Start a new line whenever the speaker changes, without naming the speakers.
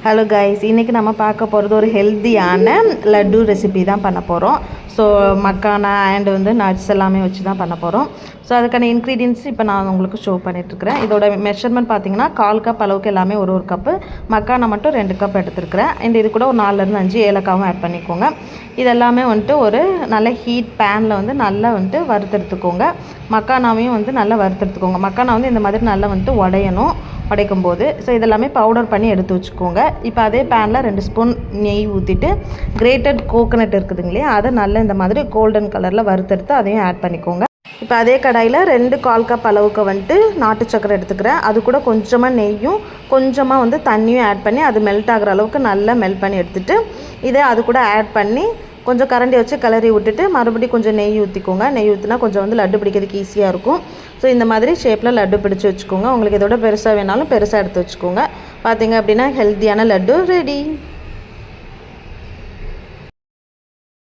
Hello guys, இன்றைக்கி நம்ம பார்க்க போகிறது ஒரு ஹெல்த்தியான லட்டு ரெசிபி தான் பண்ண போகிறோம். ஸோ மக்கானா அண்ட் நட்ஸ் எல்லாமே வச்சு தான் பண்ண போகிறோம். ஸோ அதுக்கான இன்க்ரீடியன்ட்ஸ் இப்போ நான் உங்களுக்கு ஷோ பண்ணிகிட்ருக்கிறேன். இதோட மெஷர்மெண்ட் பார்த்திங்கன்னா 1/4 கப் அளவுக்கு எல்லாமே ஒரு கப்பு. மக்கானா மட்டும் 2 கப் எடுத்துருக்கிறேன். அண்ட் இது கூட ஒரு 4லேருந்து 5 ஏலக்காவும் ஆட் பண்ணிக்கோங்க. இதெல்லாமே ஒரு நல்ல ஹீட் பேனில் நல்லா வறுத்தெடுத்துக்கோங்க. மக்கானாவையும் நல்லா வறுத்தெடுத்துக்கோங்க. மக்கானா இந்த மாதிரி நல்லா உடையணும். உடைக்கும் போது ஸோ இதெல்லாமே பவுடர் பண்ணி எடுத்து வச்சுக்கோங்க. இப்போ அதே பேனில் 2 ஸ்பூன் நெய் ஊற்றிட்டு கிரேட்டட் கோகோனட் இருக்குதுங்க இல்லையா, அதை நல்லா இந்த மாதிரி கோல்டன் கலரில் வறுத்தெடுத்து அதையும் ஆட் பண்ணிக்கோங்க. இப்போ அதே கடாயில் 2 1/4 கப் அளவுக்கு நாட்டு சக்கரை எடுத்துக்கிறேன். அது கூட கொஞ்சமாக நெய்யும் கொஞ்சமாக தண்ணியும் ஆட் பண்ணி அது மெல்ட் ஆகிற அளவுக்கு நல்லா மெல்ட் பண்ணி எடுத்துகிட்டு இதை அது கூட ஆட் பண்ணி கொஞ்சம் கரண்டி வச்சு கிளறி விட்டுட்டு மறுபடியும் கொஞ்சம் நெய் ஊற்றிக்கோங்க. நெய் ஊற்றினா கொஞ்சம் லட்டு பிடிக்கிறதுக்கு ஈஸியாக இருக்கும். ஸோ இந்த மாதிரி ஷேப்பில் லட்டு பிடிச்சி வச்சுக்கோங்க. உங்களுக்கு இதோட பெருசாக வேணாலும் பெருசாக எடுத்து வச்சுக்கோங்க. பார்த்திங்க அப்படின்னா ஹெல்த்தியான லட்டு ரெடி.